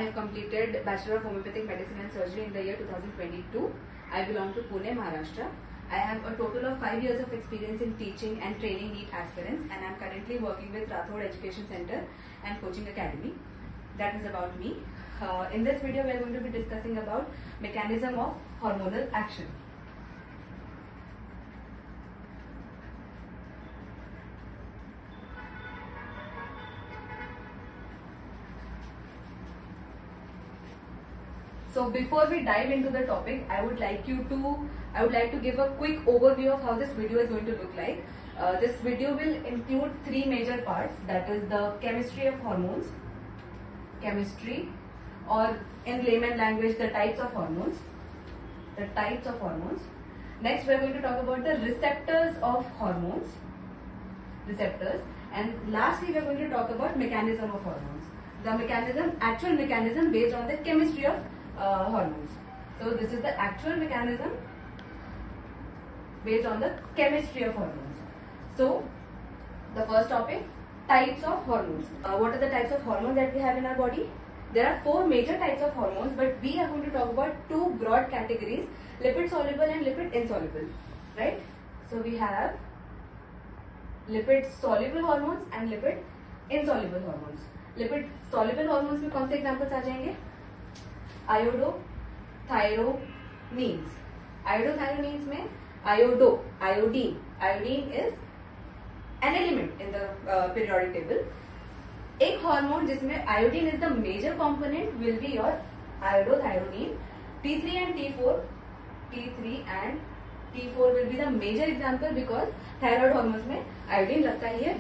have completed Bachelor of Homeopathic Medicine and Surgery in the year 2022. I belong to Pune, Maharashtra. I have a total of 5 years of experience in teaching and training NEET aspirants, and I am currently working with Rathod Education Center and Coaching Academy. That is about me. In this video, we are going to be discussing about mechanism of hormonal action. So before we dive into the topic, I would like to give a quick overview of how this video is going to look like. This video will include 3 major parts, that is the chemistry of hormones, chemistry, or in layman language, the types of hormones. Next, we are going to talk about the receptors of hormones, and lastly, we are going to talk about mechanism of hormones. The actual mechanism based on the chemistry of hormones. So this is the actual mechanism based on the chemistry of hormones. So the first topic, types of hormones. What are the types of hormones that we have in our body? There are 4 major types of hormones, but we are going to talk about 2 broad categories, lipid soluble and lipid insoluble, right? So we have lipid soluble hormones and lipid insoluble hormones. Lipid soluble hormones में कौन से examples आ जाएंगे? Iodothyronines. Iodothyronines में iodine is an element in the periodic table. एक hormone जिसमें iodine is the major component will be your iodothyronine. T3 and T4 will be the major example because thyroid hormones में iodine लगता ही है.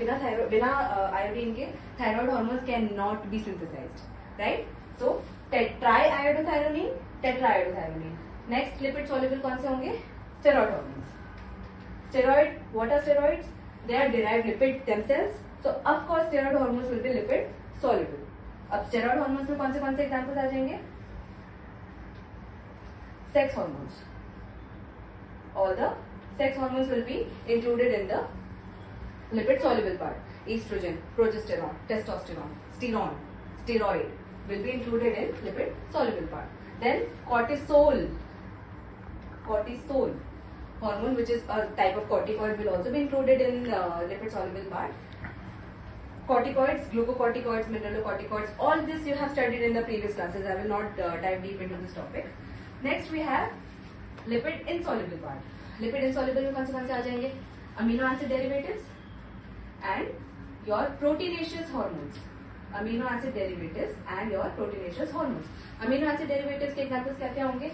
बिना iodine के thyroid hormones cannot be synthesized, right? So triiodothyronine, tetraiodothyronine. Next lipid soluble कौन से होंगे? Steroid hormones. Steroid, what are steroids? They are derived lipid themselves. So of course steroid hormones will be lipid soluble. अब steroid hormones में कौन से examples आ जाएंगे? Sex hormones. All the sex hormones will be included in the lipid soluble part. Estrogen, progesterone, testosterone, steroid will be included in lipid soluble part. Then cortisol hormone, which is a type of corticoid, will also be included in lipid soluble part. Corticoids, glucocorticoids, mineralocorticoids, all this you have studied in the previous classes. I will not dive deep into this topic. Next we have lipid insoluble part. Lipid insoluble में कौन से आ जाएंगे? Amino acid derivatives and your proteinaceous hormones. Amino acid derivatives and your proteinaceous hormones. Amino acid derivatives के examples क्या होंगे?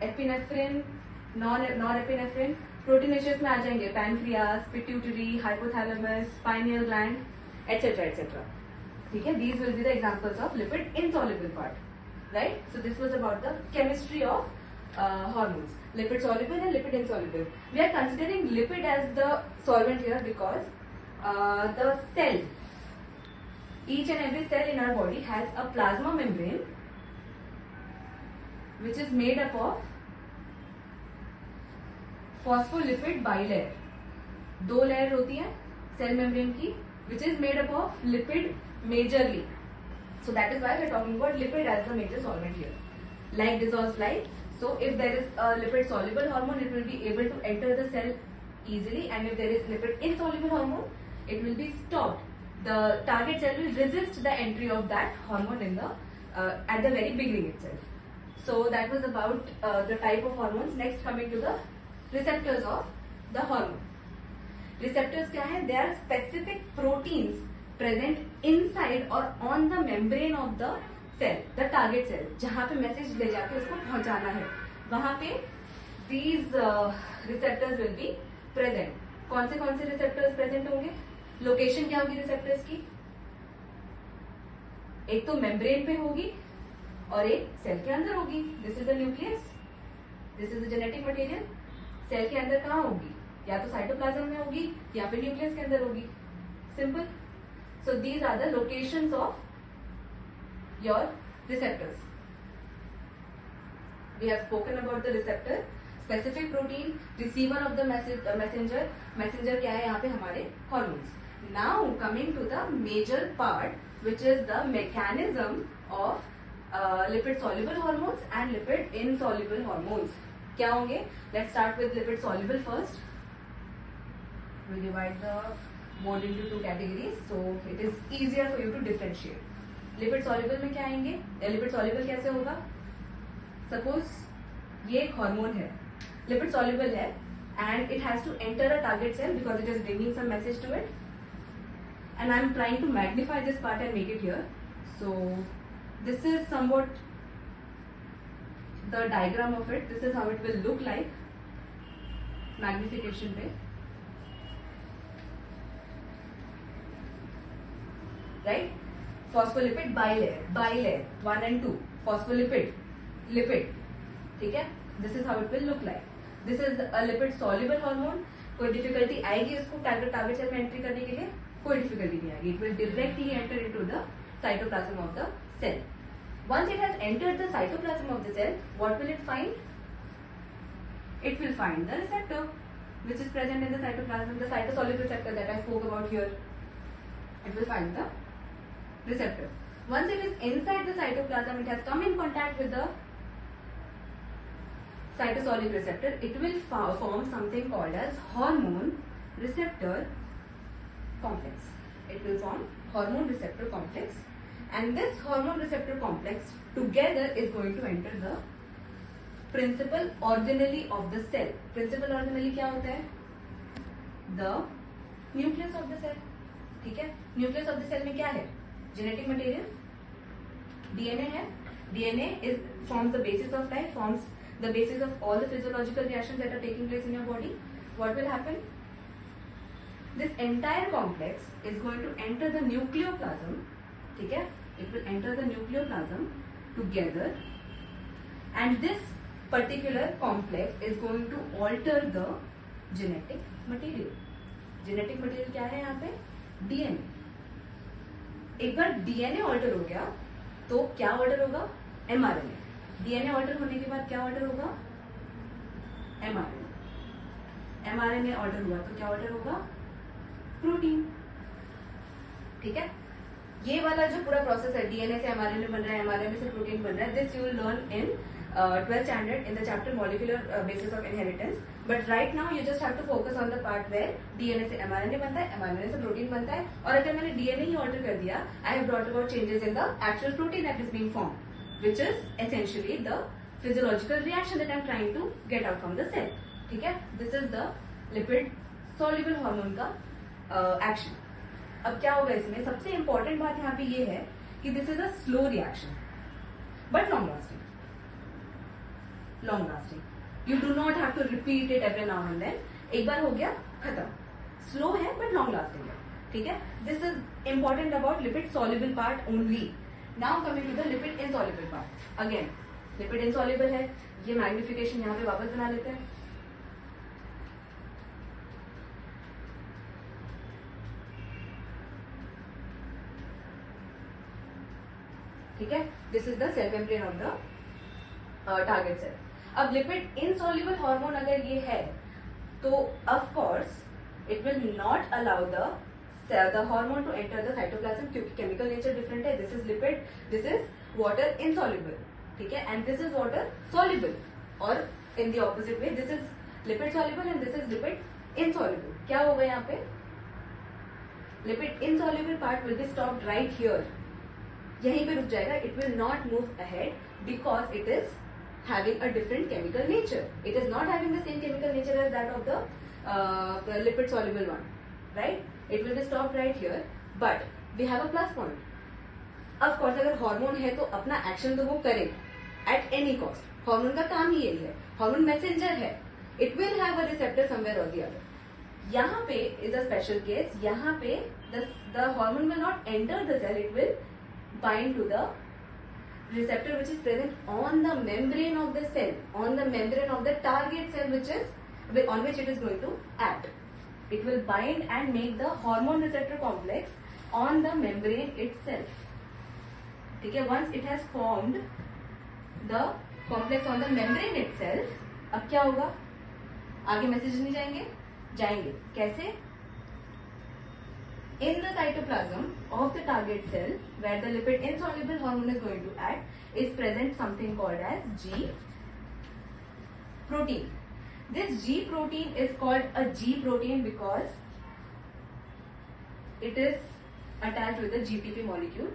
Epinephrine, norepinephrine. Proteinaceous में आ जाएंगे pancreas, pituitary, hypothalamus, pineal gland, etc. ठीक है? These will be the examples of lipid insoluble part, right? So this was about the chemistry of hormones, lipid soluble and lipid insoluble. We are considering lipid as the solvent here because the cell, each and every cell in our body has a plasma membrane which is made up of phospholipid bilayer. 2 layer होती है cell membrane की, which is made up of lipid majorly. So that is why we are talking about lipid as the major solvent here. Like dissolves like. So if there is a lipid soluble hormone, it will be able to enter the cell easily, and if there is lipid insoluble hormone, it will be stopped. The target cell will resist the entry of that hormone in the at the very beginning itself. So that was about the type of hormones. Next, coming to the receptors of the hormone. Receptors क्या है? They are specific proteins present inside or on the membrane of the cell, the target cell, जहाँ पे message ले जाके उसको पहुंचाना है, वहाँ पे these receptors will be present. कौन से receptors present होंगे? लोकेशन क्या होगी रिसेप्टर्स की? एक तो मेम्ब्रेन पे होगी और एक सेल के अंदर होगी. This is the nucleus, this is the genetic material. Cell के अंदर कहाँ होगी? या तो साइटोप्लाज्म में होगी या फिर न्यूक्लियस के अंदर होगी. Simple. So these are the locations of your receptors. We have spoken about the receptor, specific protein, receiver of the messenger क्या है यहाँ पे हमारे hormones. Now coming to the major part, which is the mechanism of lipid soluble hormones and lipid insoluble hormones. क्या होंगे? Let's start with lipid soluble first. We'll divide the board into two categories so it is easier for you to differentiate. Lipid soluble में क्या आएंगे? Lipid soluble कैसे होगा? Suppose ये एक hormone है, लिपिड सॉल्युबल है and it has to enter a target cell because it is bringing some message to it, and I am trying to magnify this part and make it here. So this is somewhat the diagram of it. This is how it will look like magnification पे, right? Phospholipid bilayer 1 and 2, phospholipid lipid, ठीक है? This is how it will look like. This is a lipid soluble hormone. कोई difficulty आएगी उसको target cell में entry करने के लिए? कोई डिफिकल्टी नहीं आएगी. It will directly enter into the cytoplasm of the cell. Once it has entered the cytoplasm of the cell, what will it find? It will find the receptor which is present in the cytoplasm, the cytosoluble receptor that I spoke about here. It will find the receptor. Once it is inside the cytoplasm, it has come in contact with the cytosoluble receptor. It will form something called as hormone receptor complex. It will form hormone receptor complex, and this hormone receptor complex together is going to enter the principal organelle of the cell. Principal organelle क्या होता है? The nucleus of the cell. ठीक है? Nucleus of the cell में क्या है? Genetic material, DNA है. DNA forms the basis of life, forms the basis of all the physiological reactions that are taking place in your body. What will happen? This entire complex is going to enter the nucleoplasm. ठीक है? It will enter the nucleoplasm together, and this particular complex is going to alter the genetic material. Genetic material क्या है यहाँ पे? DNA. एक बार DNA alter हो गया तो क्या ऑल्टर होगा? एमआरएनए. डीएनए ऑल्टर होने के बाद क्या ऑल्टर होगा? एमआरएनए. एमआरएनए ऑल्टर हुआ तो क्या ऑल्टर होगा? प्रोटीन. ठीक है? ये वाला जो पूरा प्रोसेस है, डीएनए से एमआरएनए बन रहा है, एमआरएनए से प्रोटीन बन रहा है, this you will learn in 12th standard in the chapter molecular basis of inheritance. But right now you just have to focus on the part where DNA से mRNA बनता है, mRNA से protein बनता है, और अगर मैंने DNA ही alter कर दिया, I have brought about changes in the actual protein that is being formed, which is essentially the physiological reaction that I am trying to get out from the cell. ठीक है? This is the lipid soluble hormone का action. अब क्या होगा इसमें? सबसे important बात यहाँ पे ये है कि this is a slow reaction, but long lasting. Long lasting. You do not have to repeat it every now and then. एक बार हो गया खत्म. स्लो है बट लॉन्ग लास्टिंग है. ठीक है? This is important about lipid soluble part only. Now coming to the lipid insoluble part. Again lipid insoluble है. ये मैग्निफिकेशन यहाँ पे वापस बना लेते हैं. ठीक है? This is the cell membrane of the target cell. अब लिपिड इनसॉल्युबल हार्मोन अगर ये है तो of course it will not allow the hormone to enter the cytoplasm, क्योंकि केमिकल नेचर डिफरेंट है. This is lipid, this is water insoluble. ठीक है? And this is water soluble, और in the opposite way this is lipid soluble and this is lipid insoluble. क्या होगा यहाँ पे? Lipid insoluble part will be stopped right here. यहीं पे रुक जाएगा. It will not move ahead because it is having a different chemical nature. It is not having the same chemical nature as that of the lipid soluble one, right? It will be stopped right here, but we have a plus point. Of course, अगर hormone है तो अपना action तो वो करे at any cost. Hormone का काम ही यही है. हार्मोन मैसेंजर है. It will have a receptor somewhere or the other. यहाँ पे is a special case. यहाँ पे the hormone will not enter the cell. It will bind to the receptor which is present on the membrane of the cell, on the membrane of the target cell, which is on which it is going to act. It will bind and make the hormone receptor complex on the membrane itself. ठीक है? Once it has formed the complex on the membrane itself, अब क्या होगा? आगे message नहीं जाएंगे? जाएंगे. कैसे? in the cytoplasm of the target cell where the lipid insoluble hormone is going to act is present something called as G protein. This G protein is called a G protein because it is attached with a GTP molecule.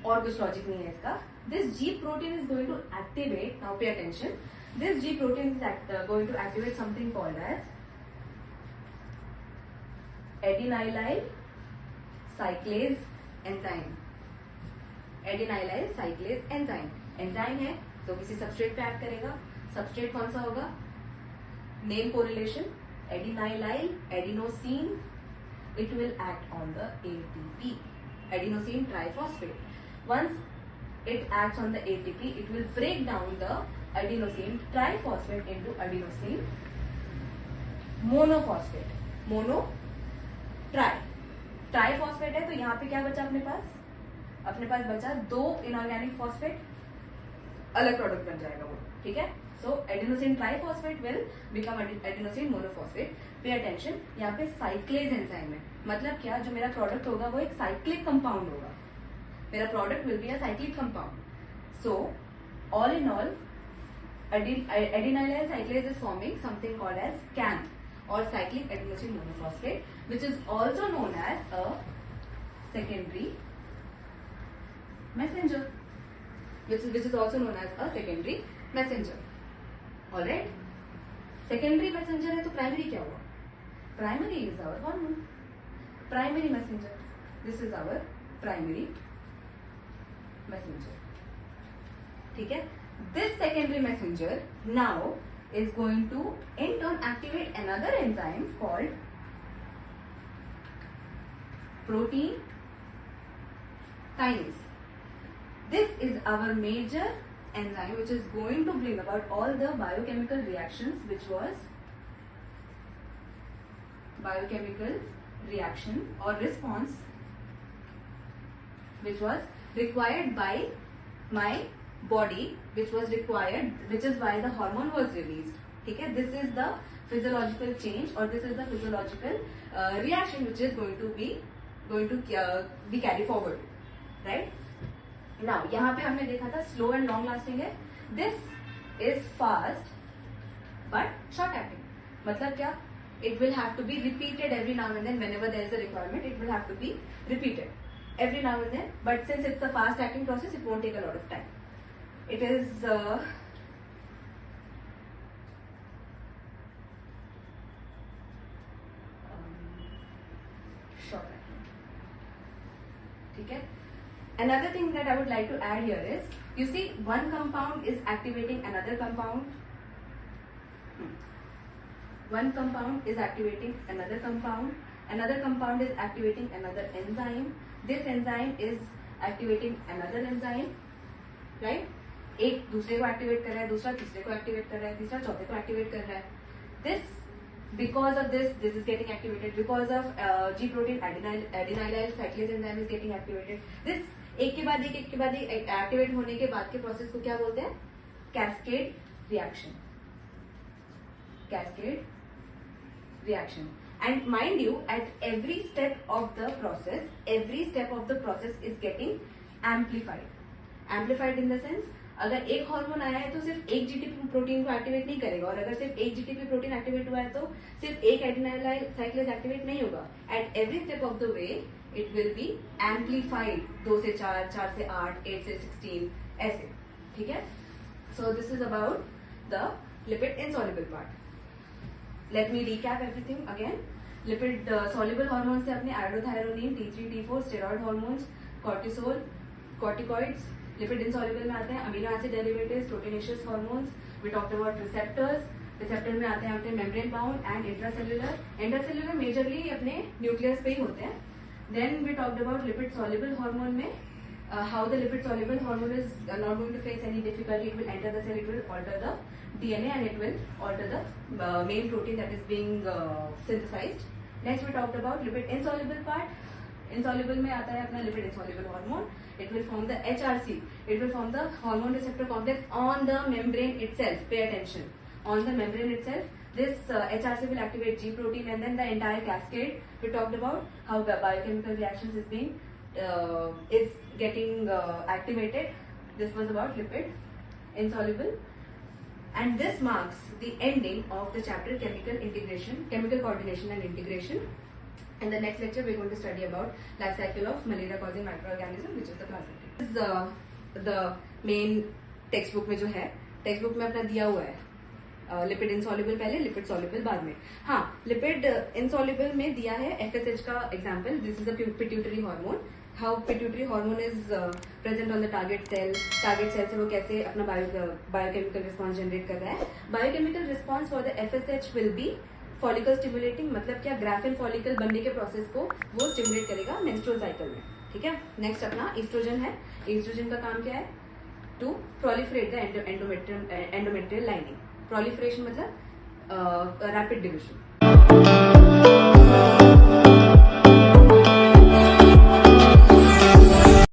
और कुछ logic नहीं है इसका. This G protein is going to activate, now pay attention, this G protein is going to activate something called as adenylyl cyclase enzyme. Adenylyl cyclase enzyme. Enzyme है तो किसी substrate पे act करेगा. सबस्ट्रेट कौन सा होगा? Name correlation adenylyl adenosine. It will act on the ATP, adenosine triphosphate. Once it acts on the ATP, it will break down the adenosine triphosphate into adenosine monophosphate. Mono triphosphate है तो यहाँ पे क्या बचा अपने पास बचा 2 इनऑर्गेनिक फॉस्फेट, अलग product बन जाएगा वो. ठीक है. So adenosine triphosphate will become adenosine monophosphate. Pay attention, यहाँ पे साइक्लेज एंजाइम है. मतलब क्या, जो मेरा प्रोडक्ट होगा वो एक साइक्लिक कंपाउंड होगा. मेरा product will be a cyclic compound. So all in all adenylyl cyclase is forming something called as CAM or cyclic adenosine monophosphate, which is also known as a secondary messenger. Which is also known as a secondary messenger. All right. Secondary messenger है तो primary क्या हुआ? Primary is our hormone. Primary messenger. This is our primary messenger. ठीक है. This secondary messenger now is going to in turn activate another enzyme called protein kinase. This is our major enzyme which is going to bring about all the biochemical reactions, which was biochemical reaction or response which was required by my body, which is why the hormone was released. ठीक है. This is the physiological change or this is the physiological reaction which is going to be carried forward, right? Now यहाँ पे हमने देखा था slow and long lasting है. This is fast but short acting. मतलब क्या? It will have to be repeated every now and then. Whenever there is a requirement, it will have to be repeated every now and then. But since it's a fast acting process, it won't take a lot of time. It is short acting. ठीक है. Another thing that I would like to add here is, you see, one compound is activating another compound. One compound is activating another compound. Another compound is activating another enzyme. This enzyme is activating another enzyme, right? एक दूसरे को activate कर रहा है, दूसरा तीसरे को activate कर रहा है, तीसरा चौथे को एक्टिवेट कर रहा है. This, because of this is getting activated. Because of G protein, adenylyl cyclase enzyme is getting activated. This एक के बाद एक एक्टिवेट होने के बाद के प्रोसेस को क्या बोलते हैं? Cascade reaction. Cascade reaction. And mind you, at every step of the process is getting amplified. Amplified in the sense, अगर एक हार्मोन आया है तो सिर्फ एक जीटीपी प्रोटीन को एक्टिवेट नहीं करेगा, और अगर सिर्फ एक जीटीपी प्रोटीन एक्टिवेट हुआ है तो सिर्फ एक एडिनाइल साइक्लेज एक्टिवेट नहीं होगा. At every step of the way it will be amplified. 2 से 4, 4 से 8, 8 से 16 ऐसे. ठीक है. So this is about the lipid insoluble part. Let me recap everything again. Lipid soluble hormones से अपने iodothyronine, T3, T4, steroid hormones, cortisol, corticoids. Lipid insoluble में आते हैं amino acid derivatives, proteinaceous hormones. We talked about receptors. Receptors में आते हैं अपने membrane bound and intracellular. Intracellular majorly अपने nucleus पे ही होते हैं. Then we talked about lipid soluble hormone में how the lipid soluble hormone is not going to face any difficulty. It will enter the cell, it will alter the DNA and it will alter the main protein that is being synthesized. Next we talked about lipid insoluble part. Insoluble में आता है अपना lipid insoluble hormone. It will form the HRC. It will form the hormone receptor complex on the membrane itself. Pay attention. On the membrane itself, This HRC will activate G protein, and then the entire cascade. We talked about how the biochemical reactions is getting activated. This was about lipid insoluble, and this marks the ending of the chapter chemical coordination and integration. In the next lecture, we're going to study about life cycle of malaria-causing microorganism, which is the plasmodium. This is the main textbook में जो है, textbook में अपना दिया हुआ है lipid insoluble पहले, lipid soluble बाद में. हाँ, लिपिड इनसॉल्युबल में दिया है FSH का example. This is a pituitary hormone. How pituitary hormone is present on the target cell से वो कैसे अपना बायोकेमिकल रिस्पॉन्स जनरेट कर रहा है. Biochemical response for the FSH will be follicle stimulating. मतलब क्या, ग्राफिन फॉलिकल बनने के प्रोसेस को वो स्टिमुलेट करेगा मेंस्ट्रुअल साइकिल में. ठीक है. नेक्स्ट अपना ईस्ट्रोजन है. ईस्ट्रोजन का काम क्या है? To proliferate the endometrial lining. Proliferation मतलब रैपिड डिविजन.